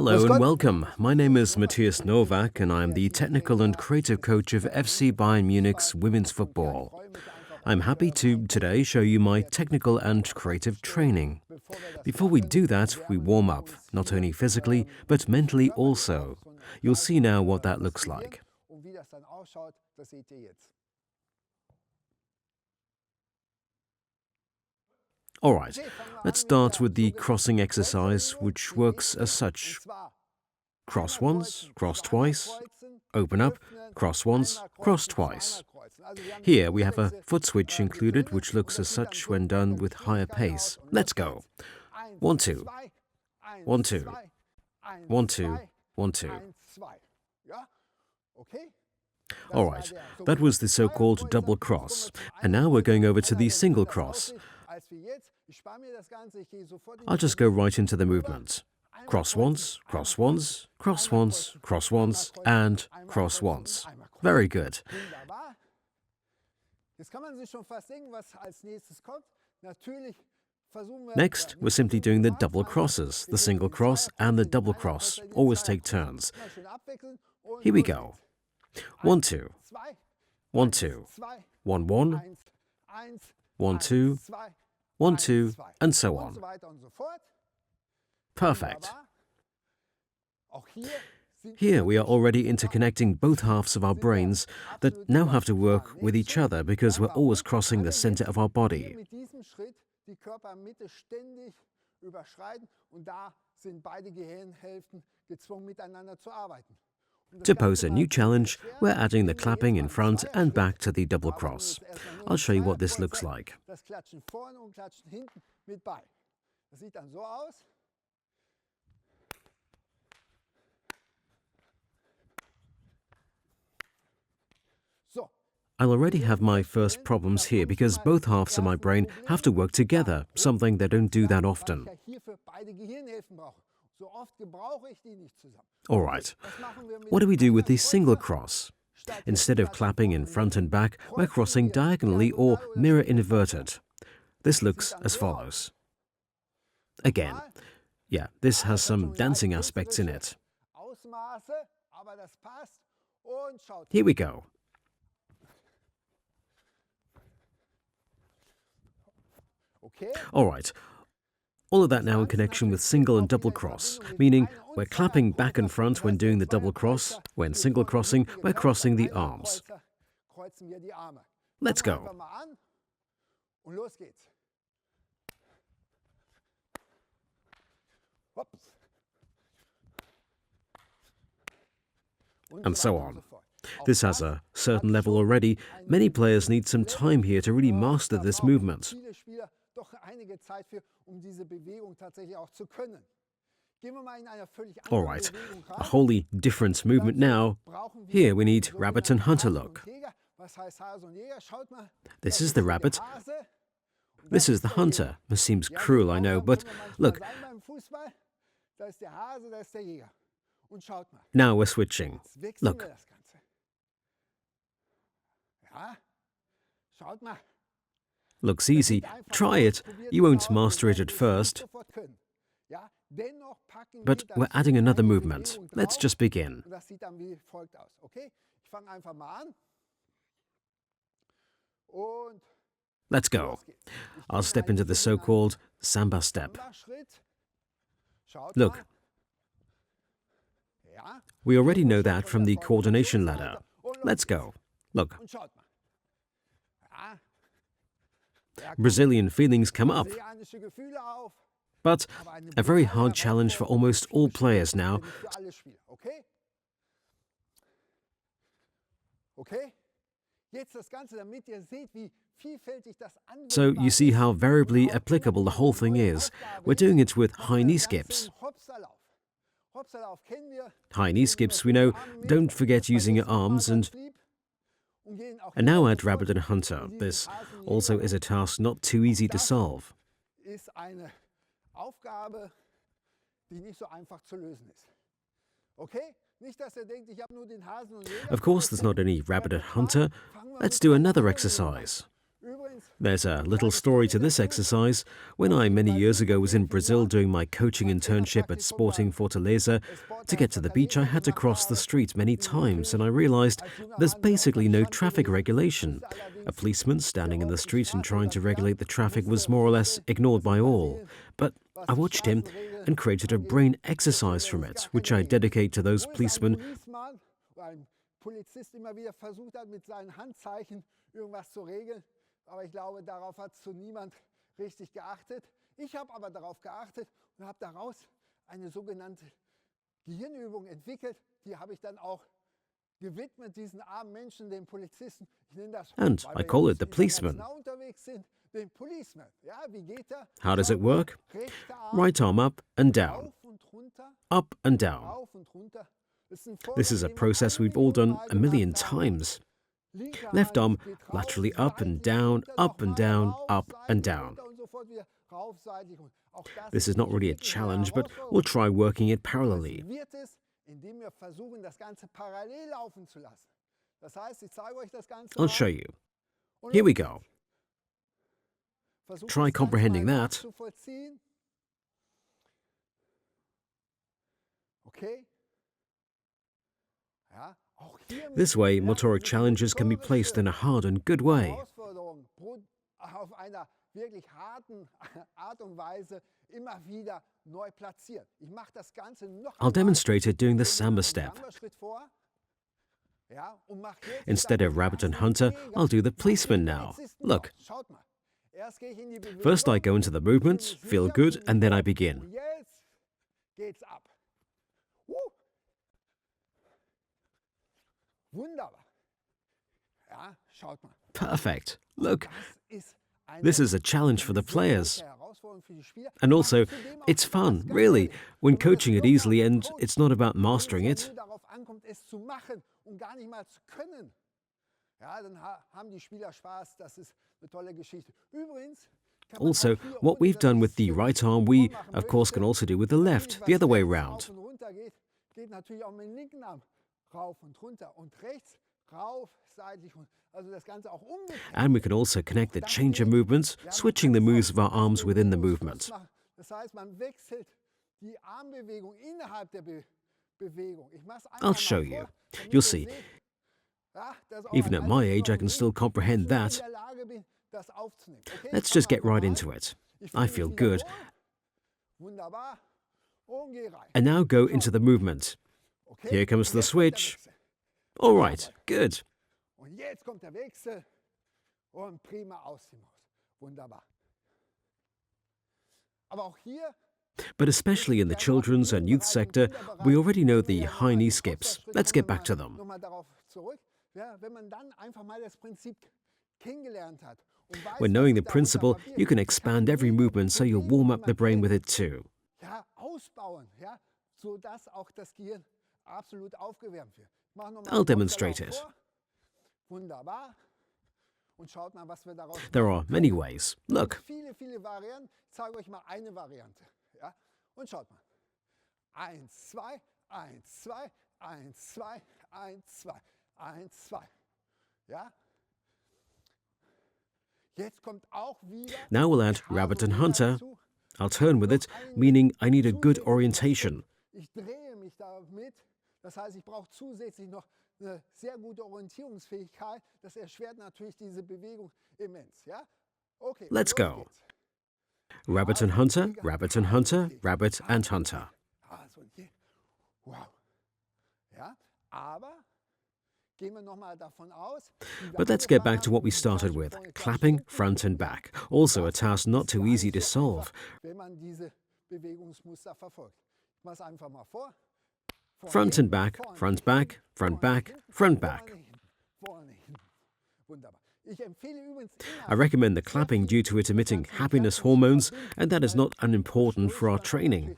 Hello and welcome. My name is Matthias Nowak and I am the technical and creative coach of FC Bayern Munich's women's football. I'm happy to today show you my technical and creative training. Before we do that, we warm up, not only physically, but mentally also. You'll see now what that looks like. Alright, let's start with the crossing exercise, which works as such. Cross once, cross twice, open up, cross once, cross twice. Here we have a foot switch included, which looks as such when done with higher pace. Let's go. 1, 2, 1, 2, 1, 2, 1, 2. Alright, that was the so-called double cross. And now we're going over to the single cross. I'll just go right into the movement. Cross once, cross once, cross once, cross once, and cross once. Very good. Next, we're simply doing the double crosses, the single cross and the double cross. Always take turns. Here we go. 1, 2, 1, 2, 1, 1, 1, 2, 1, 2, and so on. Perfect. Here we are already interconnecting both halves of our brains that now have to work with each other because we're always crossing the center of our body. To pose a new challenge, we're adding the clapping in front and back to the double cross. I'll show you what this looks like. I'll already have my first problems here because both halves of my brain have to work together, something they don't do that often. Alright, what do we do with the single cross? Instead of clapping in front and back, we're crossing diagonally or mirror inverted. This looks as follows. Again, yeah, this has some dancing aspects in it. Here we go. Alright, all of that now in connection with single and double cross, meaning we're clapping back and front when doing the double cross. When single crossing, we're crossing the arms. Let's go. And so on. This has a certain level already. Many players need some time here to really master this movement. Alright, a wholly different movement now. Here we need rabbit and hunter look. This is the rabbit. This is the hunter. This seems cruel, I know, but look. Now we're switching. Look. Looks easy. Try it. You won't master it at first. But we're adding another movement. Let's just begin. Let's go. I'll step into the so-called samba step. Look. We already know that from the coordination ladder. Let's go. Look. Brazilian feelings come up. But a very hard challenge for almost all players now. So you see how variably applicable the whole thing is. We're doing it with high knee skips. High knee skips, we know, don't forget using your arms and now add rabbit and hunter. This also is a task not too easy to solve. Of course, there's not any rabbit and hunter. Let's do another exercise. There's a little story to this exercise. When I, many years ago, was in Brazil doing my coaching internship at Sporting Fortaleza, to get to the beach I had to cross the street many times, and I realized there's basically no traffic regulation. A policeman standing in the street and trying to regulate the traffic was more or less ignored by all. But I watched him and created a brain exercise from it, which I dedicate to those policemen Polizist immer wieder versucht hat, mit seinen Handzeichen irgendwas zu regeln. Aber ich glaube, darauf hat so niemand richtig geachtet. Ich habe aber darauf geachtet und habe daraus eine sogenannte Gehirnübung entwickelt. Die habe ich dann auch gewidmet, diesen armen Menschen, den Polizisten. Ich nenne das, and I call it the policeman. unterwegs sind, den Policeman. Ja, wie geht er? How does it work? Rechter Arm, Right arm up and down, auf und runter, up and down. auf und runter. This is a process we've all done a million times. Left arm laterally up and down, up and down, up and down. This is not really a challenge, but we'll try working it parallelly. I'll show you. Here we go. Try comprehending that. This way, motoric challenges can be placed in a hard and good way. I'll demonstrate it doing the samba step. Instead of rabbit and hunter, I'll do the policeman now. Look. First I go into the movement, feel good, and then I begin. Perfect. Look, this is a challenge for the players. And also, it's fun, really, when coaching it easily, and it's not about mastering it. Also, what we've done with the right arm, we, of course, can also do with the left, the other way round. And we can also connect the change of movements, switching the moves of our arms within the movement. I'll show you. You'll see. Even at my age, I can still comprehend that. Let's just get right into it. I feel good. And now go into the movement. Here comes the switch. All right, good. But especially in the children's and youth sector, we already know the high knee skips. Let's get back to them. When knowing the principle, you can expand every movement so you'll warm up the brain with it too. I'll demonstrate it. There are many ways. Look. Now we'll add rabbit and hunter. I'll turn with it, meaning I need a good orientation. Das heißt, ich brauche zusätzlich noch eine sehr gute Orientierungsfähigkeit. Das erschwert natürlich diese Bewegung immens. Ja? Okay, let's go. Rabbit and hunter, rabbit and hunter, rabbit and hunter. Wow. Ja, aber gehen wir noch mal davon aus. But let's get back to what we started with, clapping front and back. Also a task not too easy to solve. Wenn man diese Bewegungsmuster verfolgt. Ich mache es einfach mal vor. Front and back, front back, front back, front back. I recommend the clapping due to it emitting happiness hormones, and that is not unimportant for our training.